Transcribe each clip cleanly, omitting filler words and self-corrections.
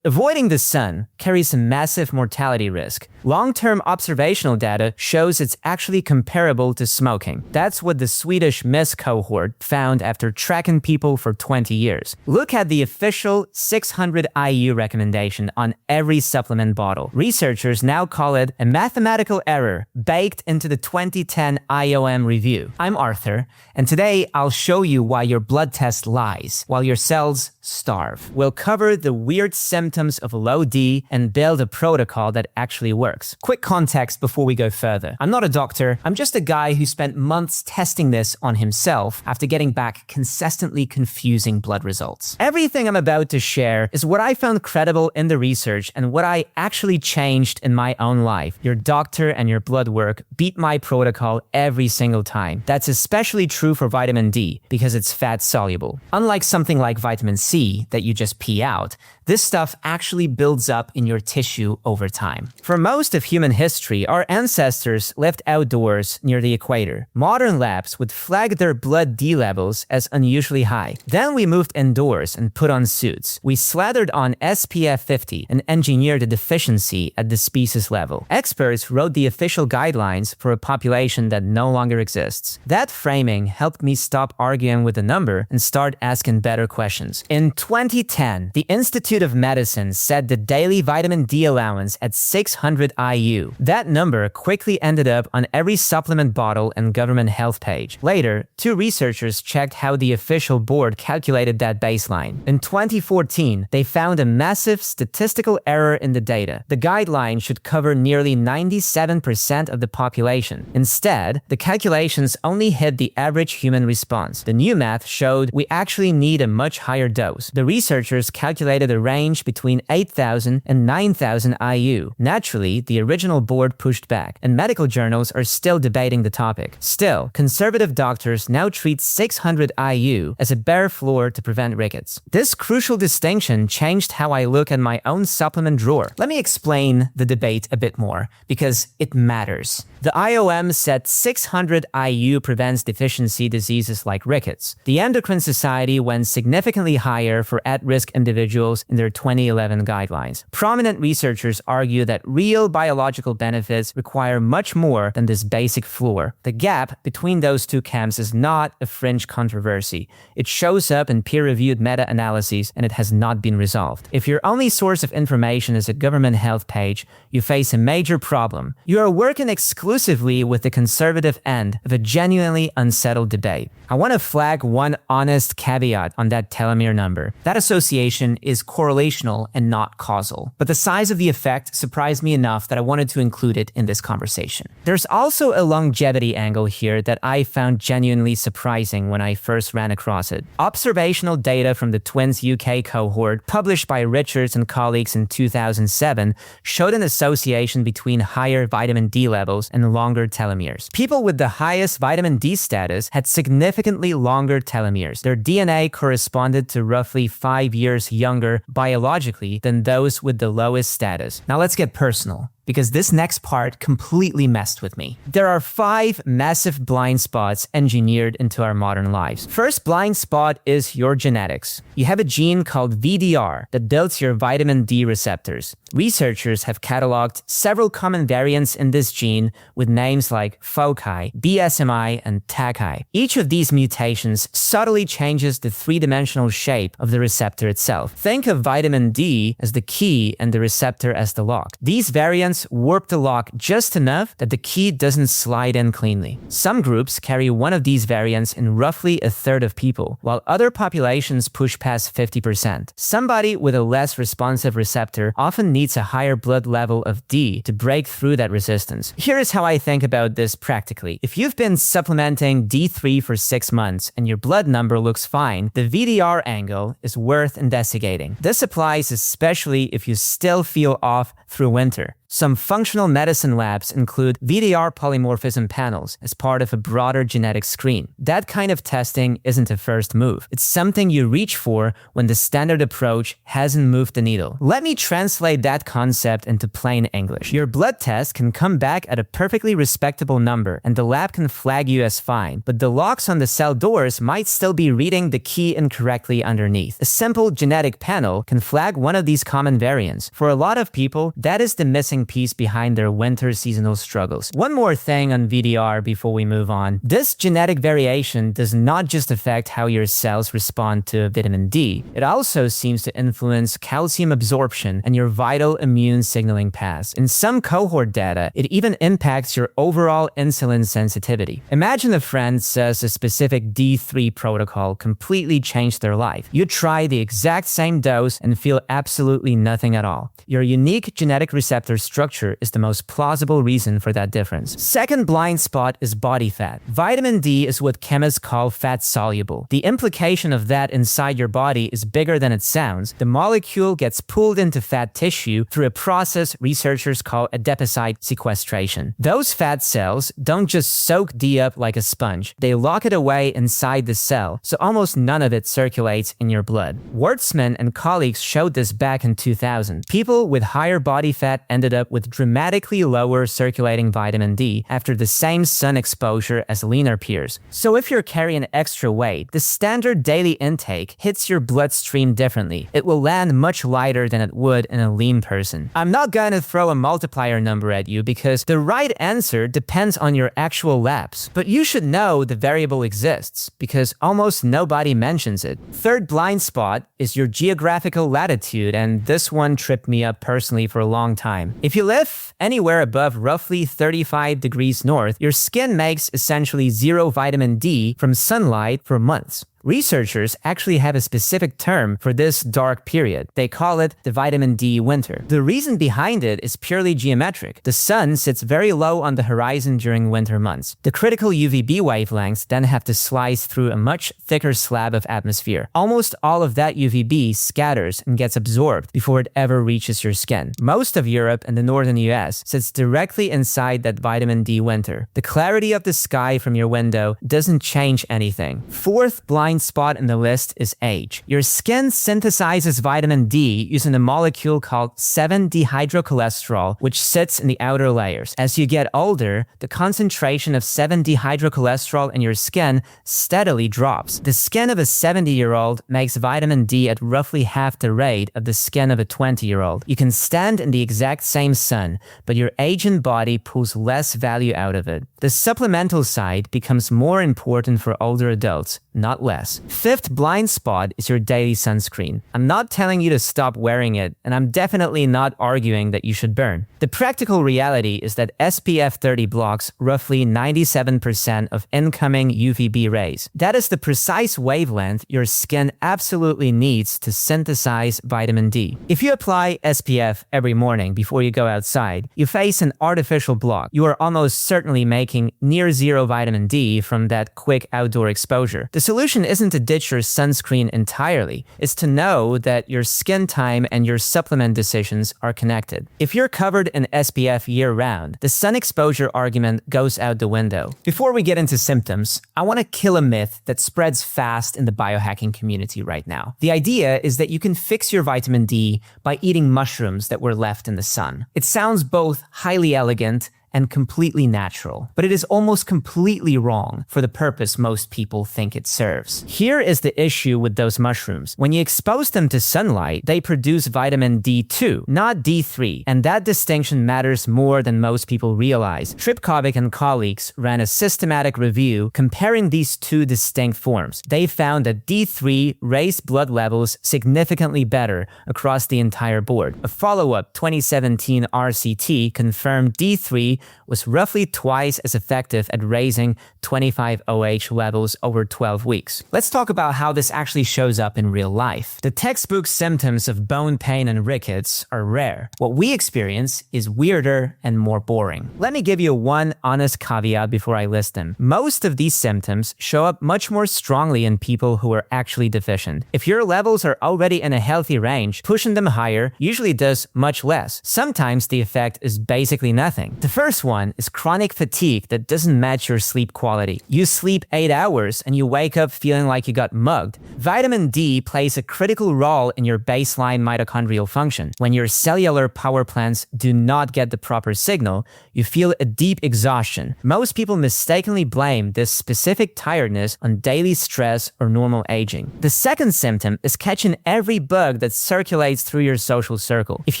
Avoiding the sun carries a massive mortality risk. Long-term observational data shows it's actually comparable to smoking. That's what the Swedish MIS cohort found after tracking people for 20 years. Look at the official 600 IU recommendation on every supplement bottle. Researchers now call it a mathematical error baked into the 2010 IOM review. I'm Arthur, and today I'll show you why your blood test lies while your cells starve. We'll cover the weird symptoms of low D and build a protocol that actually works. Quick context before we go further. I'm not a doctor, I'm just a guy who spent months testing this on himself after getting back consistently confusing blood results. Everything I'm about to share is what I found credible in the research and what I actually changed in my own life. Your doctor and your blood work beat my protocol every single time. That's especially true for vitamin D because it's fat-soluble. Unlike something like vitamin C that you just pee out, this stuff actually builds up in your tissue over time. For most of human history, our ancestors lived outdoors near the equator. Modern labs would flag their blood D levels as unusually high. Then we moved indoors and put on suits. We slathered on SPF 50 and engineered a deficiency at the species level. Experts wrote the official guidelines for a population that no longer exists. That framing helped me stop arguing with the number and start asking better questions. In 2010, the Institute of Medicine set the daily vitamin D allowance at 600 IU. That number quickly ended up on every supplement bottle and government health page. Later, two researchers checked how the official board calculated that baseline. In 2014, they found a massive statistical error in the data. The guideline should cover nearly 97% of the population. Instead, the calculations only hit the average human response. The new math showed we actually need a much higher dose. The researchers calculated a range between 8,000 and 9,000 IU. Naturally, the original board pushed back, and medical journals are still debating the topic. Still, conservative doctors now treat 600 IU as a bare floor to prevent rickets. This crucial distinction changed how I look at my own supplement drawer. Let me explain the debate a bit more, because it matters. The IOM said 600 IU prevents deficiency diseases like rickets. The Endocrine Society went significantly higher for at-risk individuals in their 2011 guidelines. Prominent researchers argue that real biological benefits require much more than this basic floor. The gap between those two camps is not a fringe controversy. It shows up in peer-reviewed meta-analyses, and it has not been resolved. If your only source of information is a government health page, you face a major problem. You are working exclusively with the conservative end of a genuinely unsettled debate. I want to flag one honest caveat on that telomere number. That association is correlational and not causal. But the size of the effect surprised me enough that I wanted to include it in this conversation. There's also a longevity angle here that I found genuinely surprising when I first ran across it. Observational data from the Twins UK cohort, published by Richards and colleagues in 2007, showed an association between higher vitamin D levels and longer telomeres. People with the highest vitamin D status had significantly longer telomeres. Their DNA corresponded to roughly 5 years younger biologically than those with the lowest status. Now let's get personal, because this next part completely messed with me. There are 5 massive blind spots engineered into our modern lives. First blind spot is your genetics. You have a gene called VDR that builds your vitamin D receptors. Researchers have cataloged several common variants in this gene with names like foci, BSMI, and TACI. Each of these mutations subtly changes the three-dimensional shape of the receptor itself. Think of vitamin D as the key and the receptor as the lock. These variants warp the lock just enough that the key doesn't slide in cleanly. Some groups carry one of these variants in roughly a third of people, while other populations push past 50%. Somebody with a less responsive receptor often needs a higher blood level of D to break through that resistance. Here is how I think about this practically. If you've been supplementing D3 for 6 months and your blood number looks fine, the VDR angle is worth investigating. This applies especially if you still feel off through winter. Some functional medicine labs include VDR polymorphism panels as part of a broader genetic screen. That kind of testing isn't a first move. It's something you reach for when the standard approach hasn't moved the needle. Let me translate that concept into plain English. Your blood test can come back at a perfectly respectable number, and the lab can flag you as fine, but the locks on the cell doors might still be reading the key incorrectly underneath. A simple genetic panel can flag one of these common variants. For a lot of people, that is the missing piece behind their winter seasonal struggles. One more thing on VDR before we move on. This genetic variation does not just affect how your cells respond to vitamin D. It also seems to influence calcium absorption and your vital immune signaling paths. In some cohort data, it even impacts your overall insulin sensitivity. Imagine a friend says a specific D3 protocol completely changed their life. You try the exact same dose and feel absolutely nothing at all. Your unique genetic receptor structure is the most plausible reason for that difference. Second blind spot is body fat. Vitamin D is what chemists call fat-soluble. The implication of that inside your body is bigger than it sounds. The molecule gets pulled into fat tissue through a process researchers call adipocyte sequestration. Those fat cells don't just soak D up like a sponge. They lock it away inside the cell, so almost none of it circulates in your blood. Wartzman and colleagues showed this back in 2000. People with higher body fat ended up with dramatically lower circulating vitamin D after the same sun exposure as leaner peers. So if you're carrying extra weight, the standard daily intake hits your bloodstream differently. It will land much lighter than it would in a lean person. I'm not gonna throw a multiplier number at you because the right answer depends on your actual labs. But you should know the variable exists because almost nobody mentions it. Third blind spot is your geographical latitude, and this one tripped me up personally for a long time. If you live anywhere above roughly 35 degrees north, your skin makes essentially zero vitamin D from sunlight for months. Researchers actually have a specific term for this dark period. They call it the vitamin D winter. The reason behind it is purely geometric. The sun sits very low on the horizon during winter months. The critical UVB wavelengths then have to slice through a much thicker slab of atmosphere. Almost all of that UVB scatters and gets absorbed before it ever reaches your skin. Most of Europe and the northern US sits directly inside that vitamin D winter. The clarity of the sky from your window doesn't change anything. Fourth blind spot in the list is age. Your skin synthesizes vitamin D using a molecule called 7-dehydrocholesterol, which sits in the outer layers. As you get older, the concentration of 7-dehydrocholesterol in your skin steadily drops. The skin of a 70-year-old makes vitamin D at roughly half the rate of the skin of a 20-year-old. You can stand in the exact same sun, but your aging body pulls less value out of it. The supplemental side becomes more important for older adults, not less. Fifth blind spot is your daily sunscreen. I'm not telling you to stop wearing it, and I'm definitely not arguing that you should burn. The practical reality is that SPF 30 blocks roughly 97% of incoming UVB rays. That is the precise wavelength your skin absolutely needs to synthesize vitamin D. If you apply SPF every morning before you go outside, you face an artificial block. You are almost certainly making near zero vitamin D from that quick outdoor exposure. The solution isn't to ditch your sunscreen entirely. It's to know that your skin time and your supplement decisions are connected. If you're covered in SPF year-round, the sun exposure argument goes out the window. Before we get into symptoms, I want to kill a myth that spreads fast in the biohacking community right now. The idea is that you can fix your vitamin D by eating mushrooms that were left in the sun. It sounds both highly elegant and completely natural, but it is almost completely wrong for the purpose most people think it serves. Here is the issue with those mushrooms. When you expose them to sunlight, they produce vitamin D2, not D3, and that distinction matters more than most people realize. Tripkovic and colleagues ran a systematic review comparing these two distinct forms. They found that D3 raised blood levels significantly better across the entire board. A follow-up 2017 RCT confirmed D3 D was roughly twice as effective at raising 25-OH levels over 12 weeks. Let's talk about how this actually shows up in real life. The textbook symptoms of bone pain and rickets are rare. What we experience is weirder and more boring. Let me give you one honest caveat before I list them. Most of these symptoms show up much more strongly in people who are actually deficient. If your levels are already in a healthy range, pushing them higher usually does much less. Sometimes the effect is basically nothing. The first one is chronic fatigue that doesn't match your sleep quality. You sleep 8 hours and you wake up feeling like you got mugged. Vitamin D plays a critical role in your baseline mitochondrial function. When your cellular power plants do not get the proper signal, you feel a deep exhaustion. Most people mistakenly blame this specific tiredness on daily stress or normal aging. The second symptom is catching every bug that circulates through your social circle. If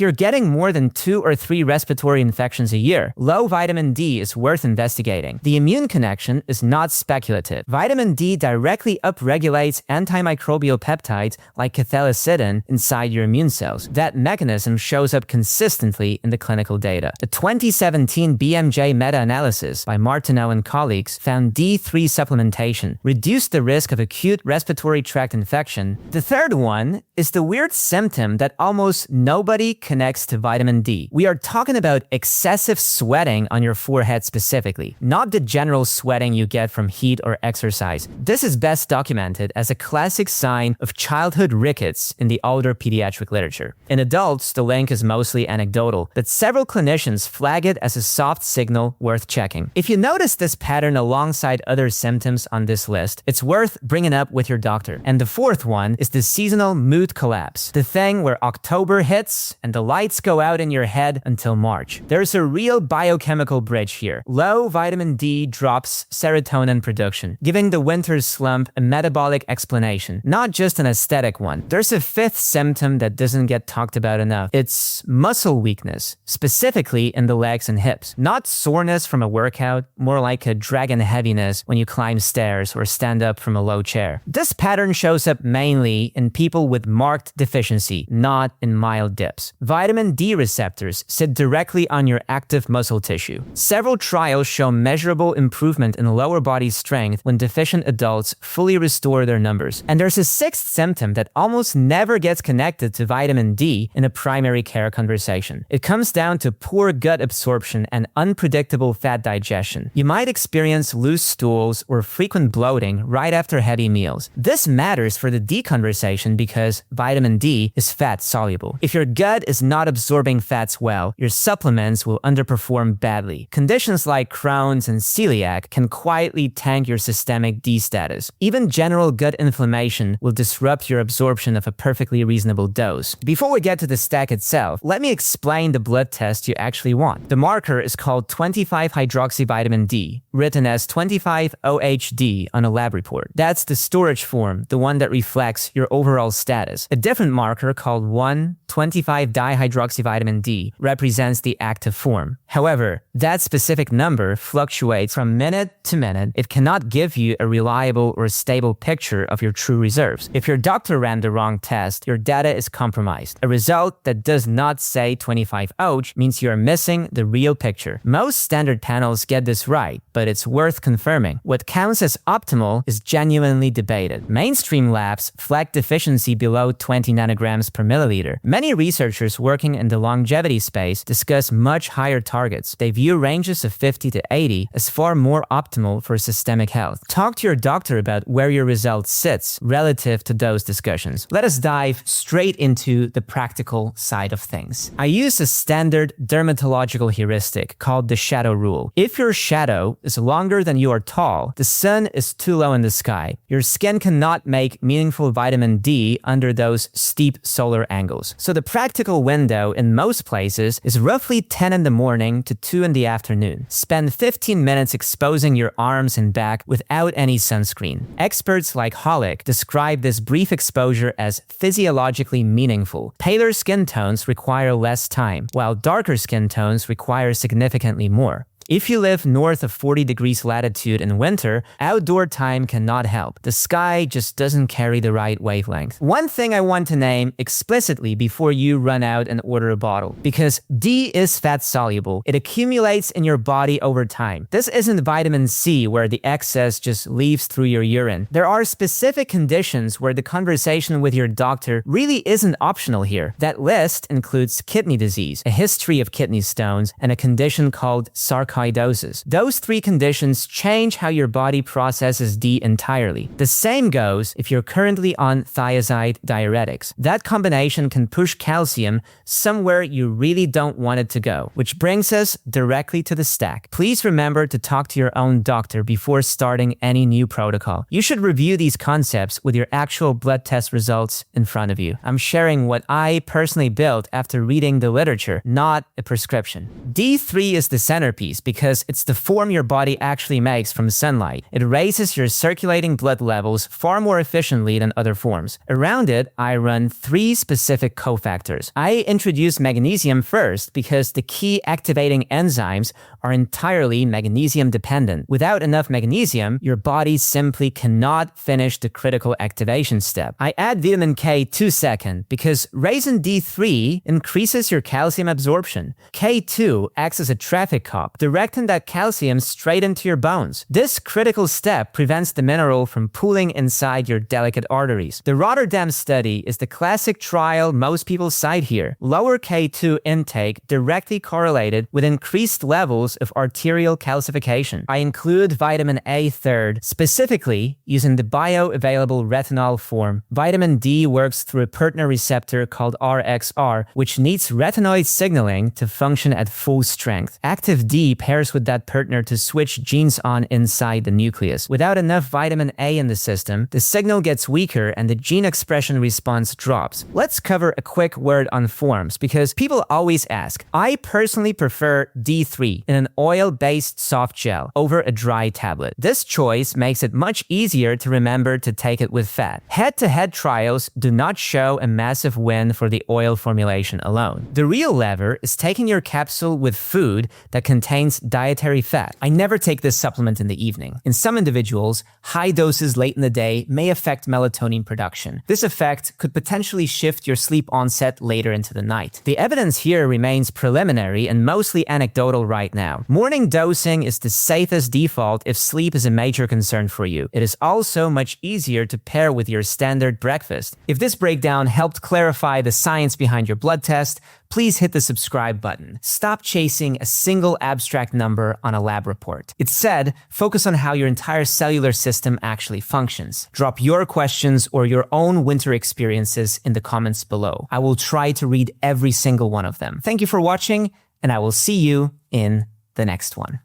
you're getting more than 2 or 3 respiratory infections a year, low vitamin D is worth investigating. The immune connection is not speculative. Vitamin D directly upregulates antimicrobial peptides like cathelicidin inside your immune cells. That mechanism shows up consistently in the clinical data. A 2017 BMJ meta-analysis by Martineau and colleagues found D3 supplementation reduced the risk of acute respiratory tract infection. The third one is the weird symptom that almost nobody connects to vitamin D. We are talking about excessive sweating on your forehead specifically, not the general sweating you get from heat or exercise. This is best documented as a classic sign of childhood rickets in the older pediatric literature. In adults, the link is mostly anecdotal, but several clinicians flag it as a soft signal worth checking. If you notice this pattern alongside other symptoms on this list, it's worth bringing up with your doctor. And the fourth one is the seasonal mood collapse, the thing where October hits and the lights go out in your head until March. There's a real biochemical bridge here. Low vitamin D drops serotonin production, giving the winter slump a metabolic explanation, not just an aesthetic one. There's a fifth symptom that doesn't get talked about enough. It's muscle weakness, specifically in the legs and hips. Not soreness from a workout, more like a dragon heaviness when you climb stairs or stand up from a low chair. This pattern shows up mainly in people with marked deficiency, not in mild dips. Vitamin D receptors sit directly on your active muscle tissue. Several trials show measurable improvement in lower body strength when deficient adults fully restore their numbers. And there's a sixth symptom that almost never gets connected to vitamin D in a primary care conversation. It comes down to poor gut absorption and unpredictable fat digestion. You might experience loose stools or frequent bloating right after heavy meals. This matters for the D conversation because vitamin D is fat-soluble. If your gut is not absorbing fats well, your supplements will underperform badly. Conditions like Crohn's and celiac can quietly tank your systemic D status. Even general gut inflammation will disrupt your absorption of a perfectly reasonable dose. Before we get to the stack itself, let me explain the blood test you actually want. The marker is called 25-hydroxyvitamin D, written as 25-OHD on a lab report. That's the storage form, the one that reflects your overall status. A different marker called 1,25-dihydroxyvitamin D represents the active form. However, that specific number fluctuates from minute to minute. It cannot give you a reliable or stable picture of your true reserves. If your doctor ran the wrong test, your data is compromised. A result that does not say 25-OH means you are missing the real picture. Most standard panels get this right, but it's worth confirming. What counts as optimal is genuinely debated. Mainstream labs flag deficiency below 20 nanograms per milliliter. Many researchers working in the longevity space discuss much higher targets. They view ranges of 50 to 80 as far more optimal for systemic health. Talk to your doctor about where your result sits relative to those discussions. Let us dive straight into the practical side of things. I use a standard dermatological heuristic called the shadow rule. If your shadow is longer than you are tall, the sun is too low in the sky. Your skin cannot make meaningful vitamin D under those steep solar angles. So the practical window in most places is roughly 10 in the morning to 2 in the afternoon. Spend 15 minutes exposing your arms and back without any sunscreen. Experts like Hollick describe this brief exposure as physiologically meaningful. Paler skin tones require less time, while darker skin tones require significantly more. If you live north of 40 degrees latitude in winter, outdoor time cannot help. The sky just doesn't carry the right wavelength. One thing I want to name explicitly before you run out and order a bottle, because D is fat-soluble. It accumulates in your body over time. This isn't vitamin C where the excess just leaves through your urine. There are specific conditions where the conversation with your doctor really isn't optional here. That list includes kidney disease, a history of kidney stones, and a condition called sarcoidosis. Those three conditions change how your body processes D entirely. The same goes if you're currently on thiazide diuretics. That combination can push calcium somewhere you really don't want it to go, which brings us directly to the stack. Please remember to talk to your own doctor before starting any new protocol. You should review these concepts with your actual blood test results in front of you. I'm sharing what I personally built after reading the literature, not a prescription. D3 is the centerpiece because it's the form your body actually makes from sunlight. It raises your circulating blood levels far more efficiently than other forms. Around it, I run 3 specific cofactors. I introduced magnesium first because the key activating enzymes are entirely magnesium dependent. Without enough magnesium, your body simply cannot finish the critical activation step. I add vitamin K2 second because raising D3 increases your calcium absorption. K2 acts as a traffic cop, directing that calcium straight into your bones. This critical step prevents the mineral from pooling inside your delicate arteries. The Rotterdam study is the classic trial most people cite here. Lower K2 intake directly correlated with increased levels of arterial calcification. I include vitamin A third, specifically using the bioavailable retinol form. Vitamin D works through a partner receptor called RXR, which needs retinoid signaling to function at full strength. Active D pairs with that partner to switch genes on inside the nucleus. Without enough vitamin A in the system, the signal gets weaker and the gene expression response drops. Let's cover a quick word on forms because people always ask. I personally prefer D3 in an oil-based soft gel over a dry tablet. This choice makes it much easier to remember to take it with fat. Head-to-head trials do not show a massive win for the oil formulation alone. The real lever is taking your capsule with food that contains dietary fat. I never take this supplement in the evening. In some individuals, high doses late in the day may affect melatonin production. This effect could potentially shift your sleep onset later into the night. The evidence here remains preliminary and mostly anecdotal right now. Morning dosing is the safest default if sleep is a major concern for you. It is also much easier to pair with your standard breakfast. If this breakdown helped clarify the science behind your blood test, please hit the subscribe button. Stop chasing a single abstract number on a lab report. Instead, focus on how your entire cellular system actually functions. Drop your questions or your own winter experiences in the comments below. I will try to read every single one of them. Thank you for watching, and I will see you in the next one.